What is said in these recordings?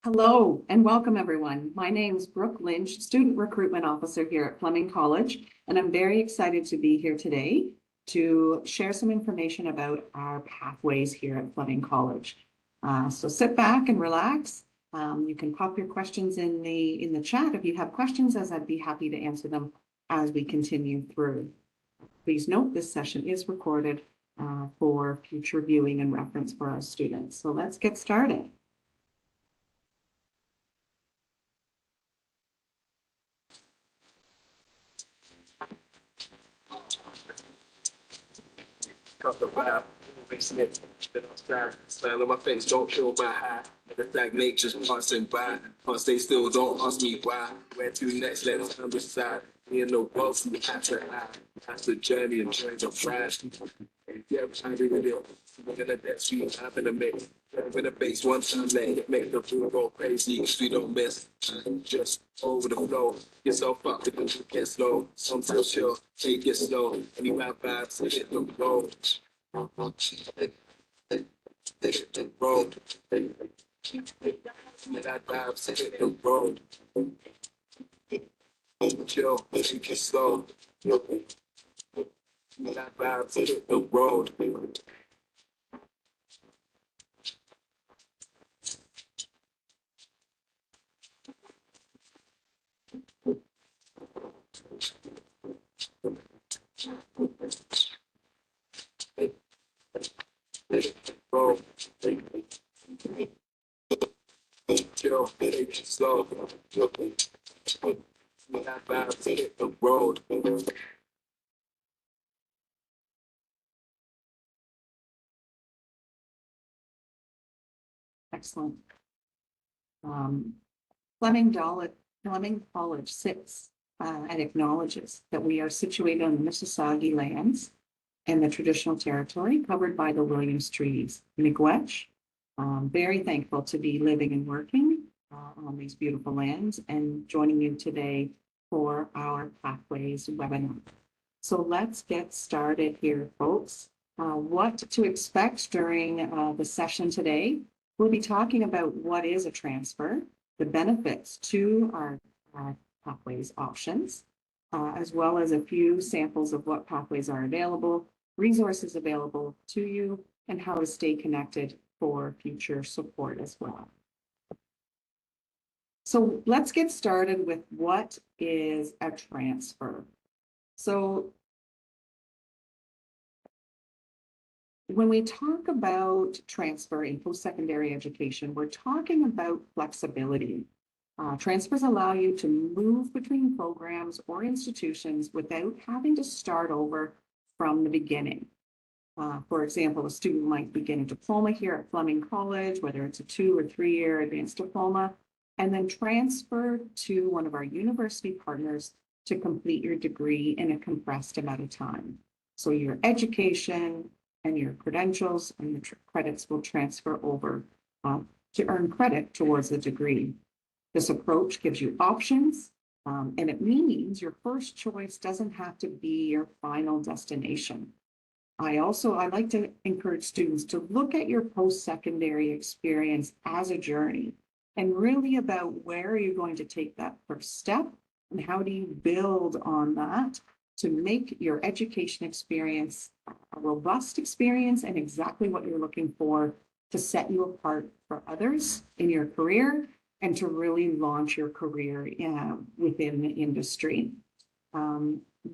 Hello and welcome everyone. My name is Brooke Lynch, Student Recruitment Officer here at Fleming College, and I'm very excited to be here today to share some information about our pathways here at Fleming College. So sit back and relax. You can pop your questions in the chat if you have questions, as I'd be happy to answer them as we continue through. Please note this session is recorded for future viewing and reference for our students. So let's get started. Cut the vibe, basement, spit outside, smile on my face, don't kill my high. The fact nature's passing by, can't stay still, don't ask me why. Where to next, let's decide. Me and no walls, we have to hide. That's the journey and journey of ride. Yeah, I'm trying to do it. We're gonna dance, we have in the mix. With the bass, one time, let it make the food go crazy. We don't miss, just over the flow. Yourself up, get slow. Some feel chill, take it slow. Any rap vibes, hit the road. Hit the road. That vibes, hit the road. Chill, take it slow. That vibes, hit the road. Road. Chill, take it slow. That vibes, hit the road. Excellent. Fleming College sits and acknowledges that we are situated on the Mississauga lands and the traditional territory covered by the Williams Treaties. Miigwech. Very thankful to be living and working on these beautiful lands and joining you today for our Pathways webinar. So let's get started here, folks. What to expect during the session today. We'll be talking about what is a transfer, the benefits to our pathways options, as well as a few samples of what pathways are available, resources available to you, and how to stay connected for future support as well. So let's get started with what is a transfer. So when we talk about transfer in post-secondary education, we're talking about flexibility. Transfers allow you to move between programs or institutions without having to start over from the beginning. For example, a student might begin a diploma here at Fleming College, whether it's a 2 or 3 year advanced diploma, and then transfer to one of our university partners to complete your degree in a compressed amount of time. So your education and your credentials and the credits will transfer over to earn credit towards the degree. This approach gives you options, and it means your first choice doesn't have to be your final destination. I like to encourage students to look at your post-secondary experience as a journey and really about where are you going to take that first step and how do you build on that to make your education experience a robust experience and exactly what you're looking for to set you apart for others in your career and to really launch your career within the industry.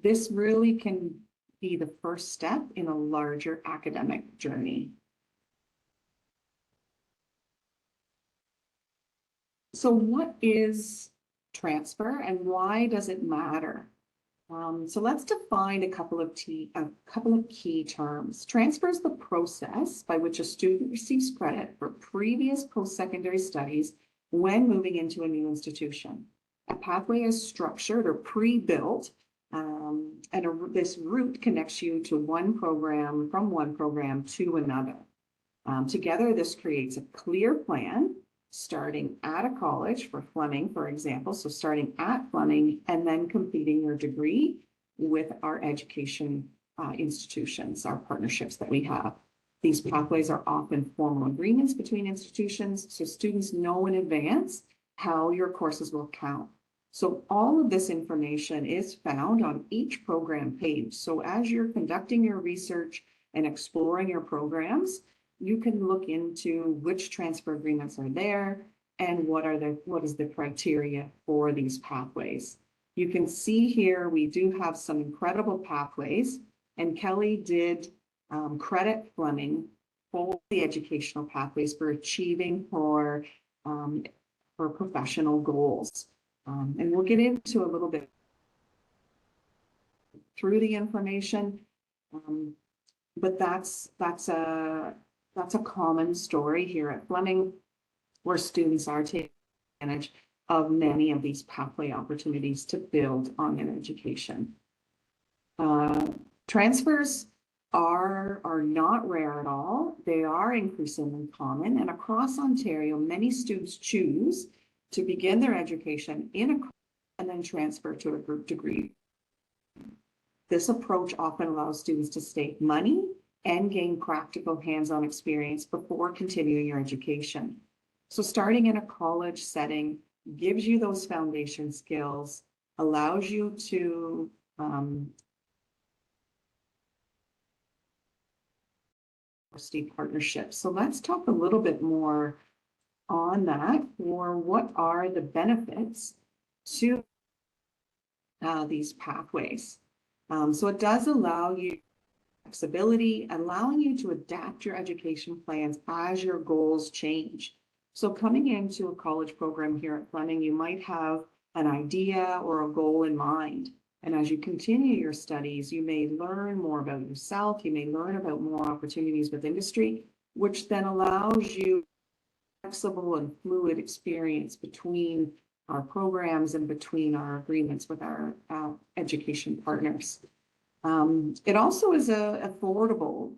This really can be the first step in a larger academic journey. So what is transfer and why does it matter? So let's define a couple of key terms. Transfer is the process by which a student receives credit for previous post-secondary studies when moving into a new institution. A pathway is structured or pre-built, and this route connects you to from one program to another. Together, this creates a clear plan starting at a college for Fleming, for example. So starting at Fleming and then completing your degree with our education institutions, our partnerships that we have. These pathways are often formal agreements between institutions, so students know in advance how your courses will count. So all of this information is found on each program page. So as you're conducting your research and exploring your programs, you can look into which transfer agreements are there and what is the criteria for these pathways. You can see here we do have some incredible pathways, and Kelly did credit Fleming for the educational pathways for achieving her professional goals. And we'll get into a little bit through the information, but that's a common story here at Fleming, where students are taking advantage of many of these pathway opportunities to build on their education. Transfers are not rare at all. They are increasingly common, and across Ontario, many students choose to begin their education in a and then transfer to a group degree. This approach often allows students to save money and gain practical hands-on experience before continuing your education. So starting in a college setting gives you those foundation skills, allows you to university partnerships. So let's talk a little bit more on that, or what are the benefits to these pathways. So it does allow you flexibility, allowing you to adapt your education plans as your goals change. So coming into a college program here at Fleming, you might have an idea or a goal in mind. And as you continue your studies, you may learn more about yourself, you may learn about more opportunities with industry, which then allows you flexible and fluid experience between our programs and between our agreements with our education partners. It also is a affordable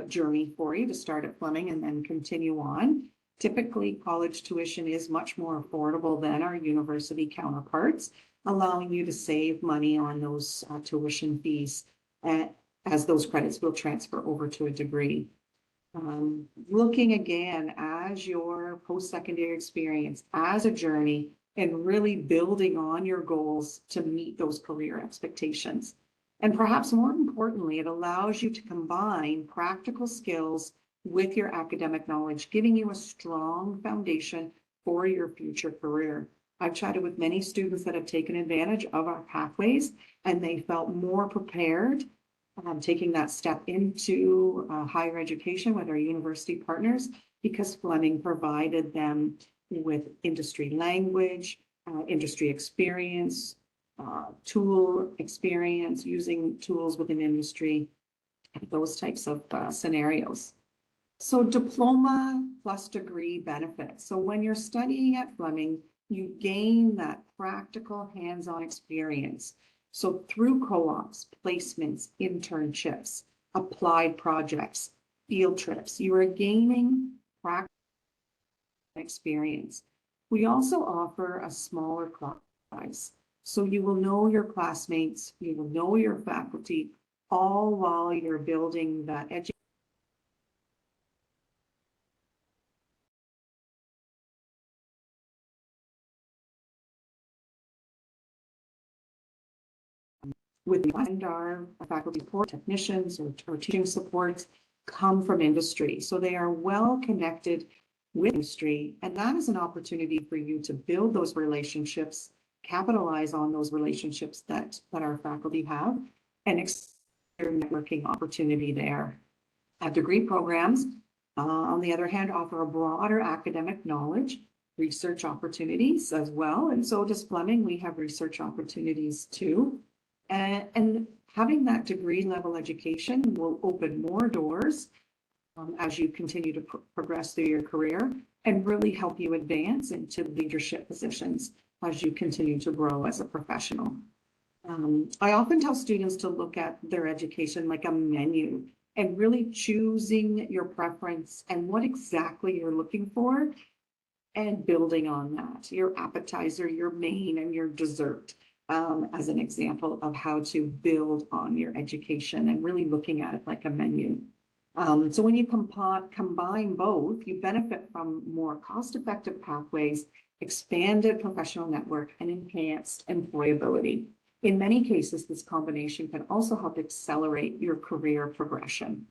journey for you to start at Fleming and then continue on. Typically, college tuition is much more affordable than our university counterparts, allowing you to save money on those tuition fees as those credits will transfer over to a degree. Looking again as your post-secondary experience as a journey and really building on your goals to meet those career expectations. And perhaps more importantly, it allows you to combine practical skills with your academic knowledge, giving you a strong foundation for your future career. I've chatted with many students that have taken advantage of our pathways, and they felt more prepared taking that step into higher education with our university partners, because Fleming provided them with industry language, industry experience, tool experience, using tools within industry, those types of scenarios. So diploma plus degree benefits. So when you're studying at Fleming, you gain that practical hands-on experience. So through co-ops, placements, internships, applied projects, field trips, you are gaining practical experience. We also offer a smaller class size. So you will know your classmates, you will know your faculty, all while you're building that education with our faculty support technicians or teaching supports come from industry. So they are well connected with industry, and that is an opportunity for you to build those relationships, capitalize on those relationships that our faculty have, and their networking opportunity there. Degree programs, on the other hand, offer a broader academic knowledge, research opportunities as well. And so does Fleming. We have research opportunities too. And having that degree level education will open more doors as you continue to progress through your career, and really help you advance into leadership positions as you continue to grow as a professional. I often tell students to look at their education like a menu, and really choosing your preference and what exactly you're looking for, and building on that, your appetizer, your main, and your dessert. As an example of how to build on your education, and really looking at it like a menu. So when you combine both, you benefit from more cost-effective pathways, expanded professional network, and enhanced employability. In many cases, this combination can also help accelerate your career progression.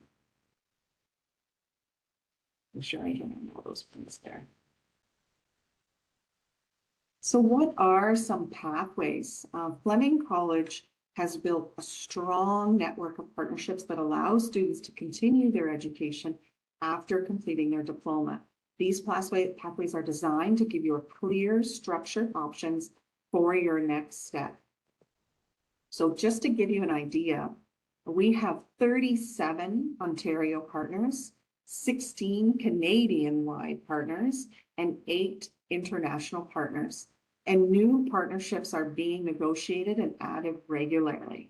I'm sure I hit on all those points there. So what are some pathways? Fleming College has built a strong network of partnerships that allow students to continue their education after completing their diploma. These pathways are designed to give you a clear, structured options for your next step. So just to give you an idea, we have 37 Ontario partners, 16 Canadian-wide partners, and 8 international partners. And new partnerships are being negotiated and added regularly.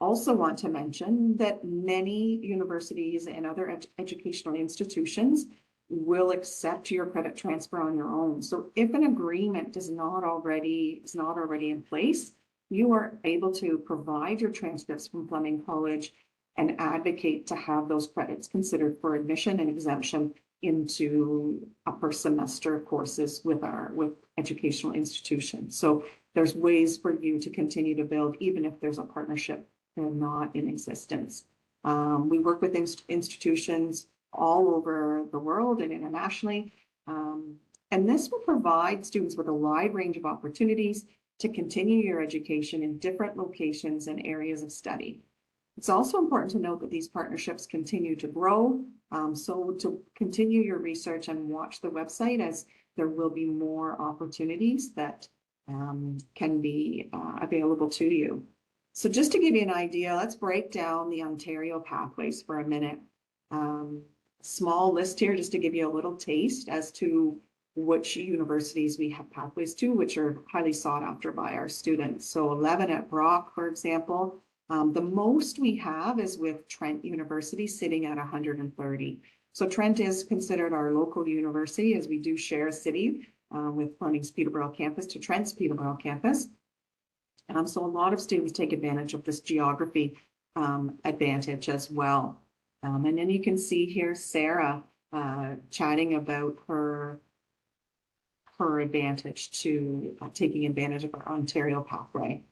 Also want to mention that many universities and other educational institutions will accept your credit transfer on your own. So if an agreement is not already in place, you are able to provide your transcripts from Fleming College and advocate to have those credits considered for admission and exemption into upper semester courses with educational institutions. So there's ways for you to continue to build, even if there's a partnership not in existence. We work with institutions all over the world and internationally. And this will provide students with a wide range of opportunities to continue your education in different locations and areas of study. It's also important to note that these partnerships continue to grow. So to continue your research and watch the website, as there will be more opportunities that can be available to you. So just to give you an idea, let's break down the Ontario pathways for a minute. Small list here just to give you a little taste as to which universities we have pathways to, which are highly sought after by our students. So 11 at Brock, for example. The most we have is with Trent University, sitting at 130. So Trent is considered our local university, as we do share a city with Fleming's Peterborough campus to Trent's Peterborough campus. So a lot of students take advantage of this geography advantage as well. And then you can see here Sarah chatting about her advantage to taking advantage of our Ontario pathway.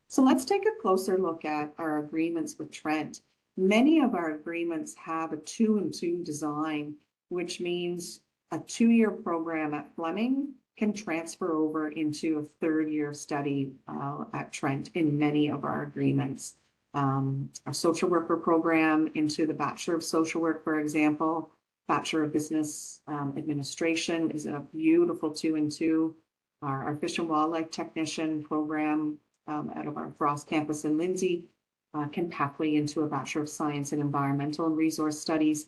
So let's take a closer look at our agreements with Trent. Many of our agreements have a 2-and-2 design, which means a 2-year program at Fleming can transfer over into a 3rd year study at Trent in many of our agreements. Our social worker program into the Bachelor of Social Work, for example, Bachelor of Business Administration is a beautiful 2-and-2. Our Fish and Wildlife Technician program out of our Frost campus in Lindsay can pathway into a Bachelor of Science in Environmental and Resource Studies,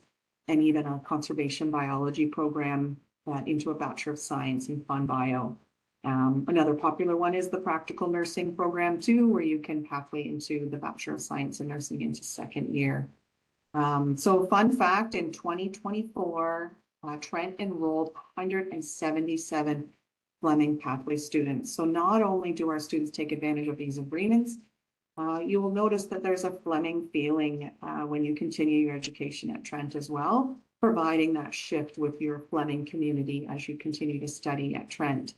and even a Conservation Biology program into a Bachelor of Science in Fund Bio. Another popular one is the Practical Nursing program too, where you can pathway into the Bachelor of Science in Nursing into 2nd year. So fun fact, in 2024, Trent enrolled 177 Fleming pathway students. So not only do our students take advantage of these agreements, you will notice that there's a Fleming feeling when you continue your education at Trent as well, providing that shift with your Fleming community as you continue to study at Trent.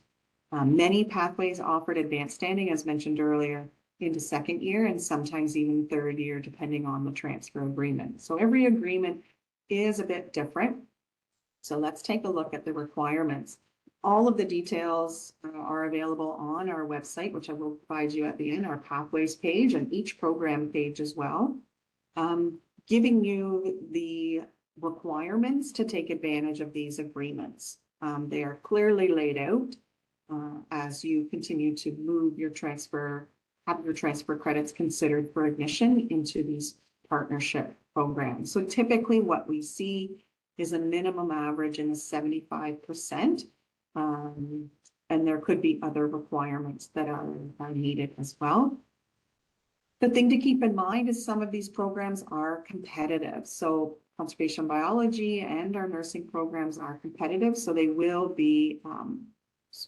Many pathways offered advanced standing, as mentioned earlier, into 2nd year and sometimes even 3rd year, depending on the transfer agreement. So every agreement is a bit different. So let's take a look at the requirements. All of the details are available on our website, which I will provide you at the end, our pathways page and each program page as well, giving you the requirements to take advantage of these agreements. They are clearly laid out as you continue to move your transfer, have your transfer credits considered for admission into these partnership programs. So typically what we see is a minimum average in the 75%. And there could be other requirements that are needed as well. The thing to keep in mind is some of these programs are competitive. So conservation biology and our nursing programs are competitive. So they will be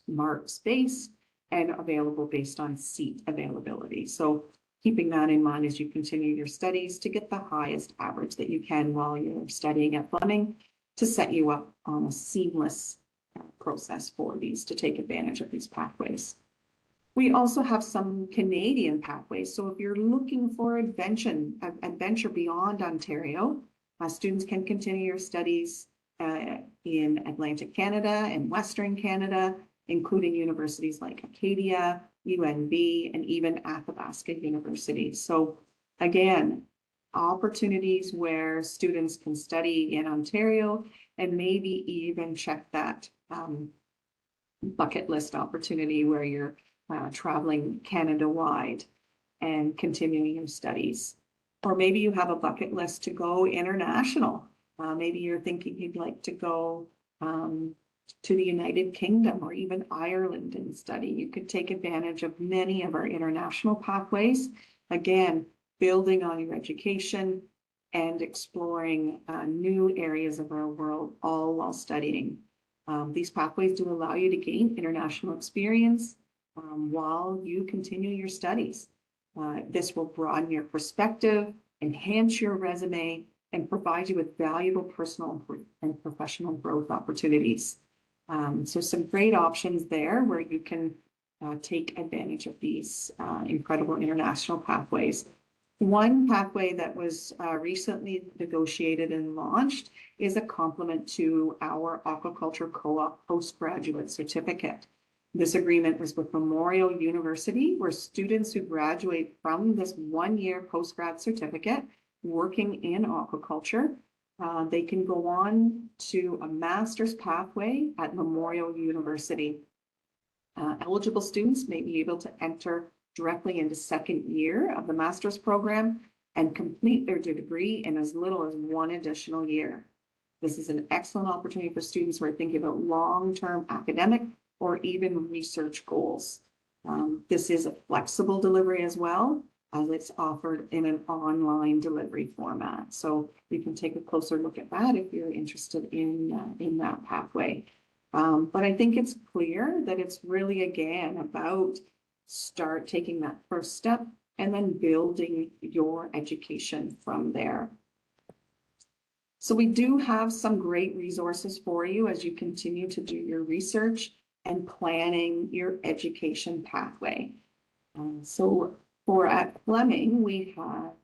marked space and available based on seat availability. So keeping that in mind as you continue your studies to get the highest average that you can while you're studying at Fleming, to set you up on a seamless process for these, to take advantage of these pathways. We also have some Canadian pathways. So if you're looking for adventure beyond Ontario, students can continue your studies in Atlantic Canada and Western Canada, including universities like Acadia, UNB, and even Athabasca University. So again, opportunities where students can study in Ontario and maybe even check that bucket list opportunity where you're traveling Canada-wide and continuing your studies. Or maybe you have a bucket list to go international. Maybe you're thinking you'd like to go to the United Kingdom or even Ireland and study. You could take advantage of many of our international pathways. Again, building on your education and exploring new areas of our world, all while studying. These pathways do allow you to gain international experience while you continue your studies. This will broaden your perspective, enhance your resume, and provide you with valuable personal and professional growth opportunities. So some great options there where you can take advantage of these incredible international pathways. One pathway that was recently negotiated and launched is a complement to our aquaculture co-op postgraduate certificate. This agreement was with Memorial University, where students who graduate from this one-year postgrad certificate working in aquaculture, they can go on to a master's pathway at Memorial University. Eligible students may be able to enter directly into second year of the master's program and complete their degree in as little as one additional year. This is an excellent opportunity for students who are thinking about long-term academic or even research goals. This is a flexible delivery as well, as it's offered in an online delivery format. So you can take a closer look at that if you're interested in that pathway. But I think it's clear that it's really, again, about start taking that first step and then building your education from there. So we do have some great resources for you as you continue to do your research and planning your education pathway. So for at Fleming, we have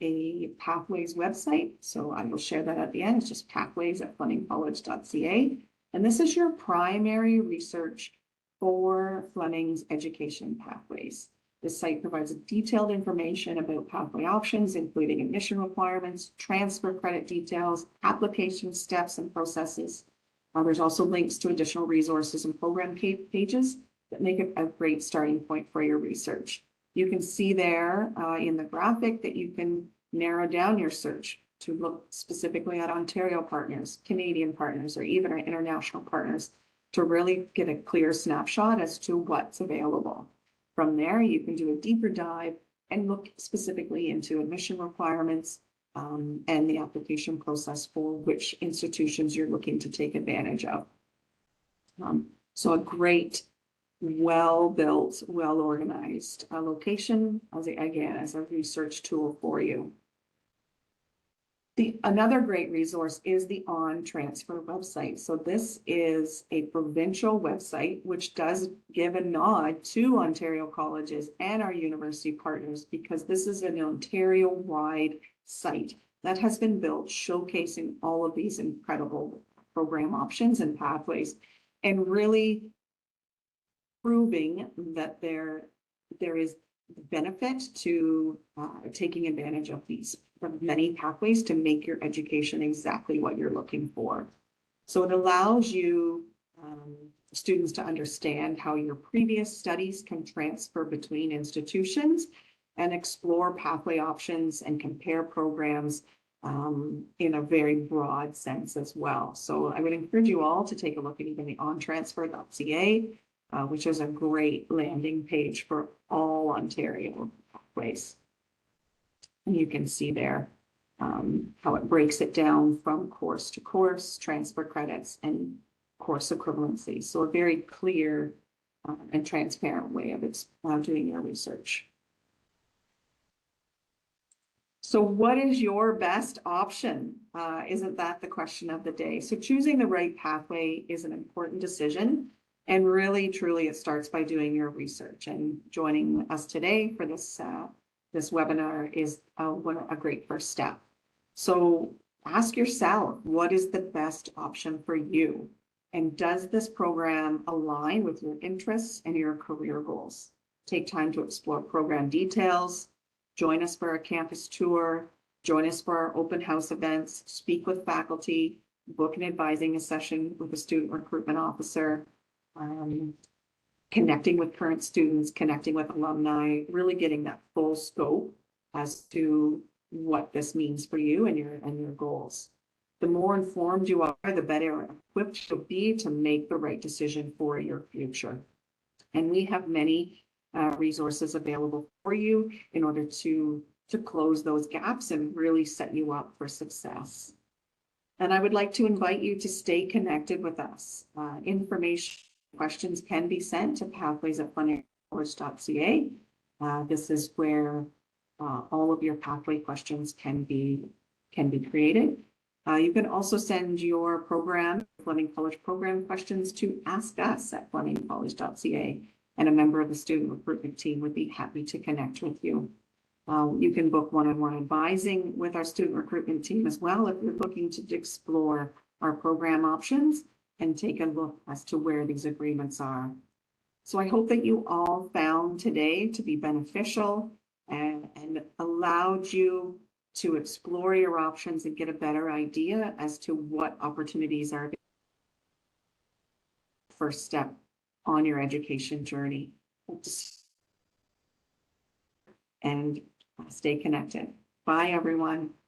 a pathways website. So I will share that at the end. It's just pathways@flemingcollege.ca. And this is your primary research for Fleming's education pathways. This site provides detailed information about pathway options, including admission requirements, transfer credit details, application steps and processes. There's also links to additional resources and program pages that make it a great starting point for your research. You can see there in the graphic that you can narrow down your search to look specifically at Ontario partners, Canadian partners, or even our international partners to really get a clear snapshot as to what's available. From there, you can do a deeper dive and look specifically into admission requirements and the application process for which institutions you're looking to take advantage of. So a great, well-built, well-organized location, as a research tool for you. Another great resource is the On Transfer website. So this is a provincial website, which does give a nod to Ontario colleges and our university partners, because this is an Ontario-wide site that has been built showcasing all of these incredible program options and pathways, and really proving that there is benefit to taking advantage of these many pathways to make your education exactly what you're looking for. So it allows you students to understand how your previous studies can transfer between institutions and explore pathway options and compare programs in a very broad sense as well. So I would encourage you all to take a look at even the ontransfer.ca, which is a great landing page for all Ontario pathways. And you can see there how it breaks it down from course to course, transfer credits, and course equivalency. So a very clear and transparent way of doing your research. So what is your best option? Isn't that the question of the day? So choosing the right pathway is an important decision. And really, truly, it starts by doing your research. And joining us today for this webinar is a great first step. So ask yourself, what is the best option for you? And does this program align with your interests and your career goals? Take time to explore program details, join us for a campus tour, join us for our open house events, speak with faculty, book an advising session with a student recruitment officer, connecting with current students, connecting with alumni, really getting that full scope as to what this means for you and your goals. The more informed you are, the better equipped you'll be to make the right decision for your future. And we have many resources available for you in order to close those gaps and really set you up for success. And I would like to invite you to stay connected with us. Information questions can be sent to pathways@flemingcollege.ca. This is where all of your pathway questions can be created. You can also send your Fleming College program questions to askus@flemingcollege.ca, and a member of the student recruitment team would be happy to connect with you. You can book one-on-one advising with our student recruitment team as well if you're looking to explore our program options and take a look as to where these agreements are. So I hope that you all found today to be beneficial and allowed you to explore your options and get a better idea as to what opportunities are the first step on your education journey. And stay connected. Bye, everyone.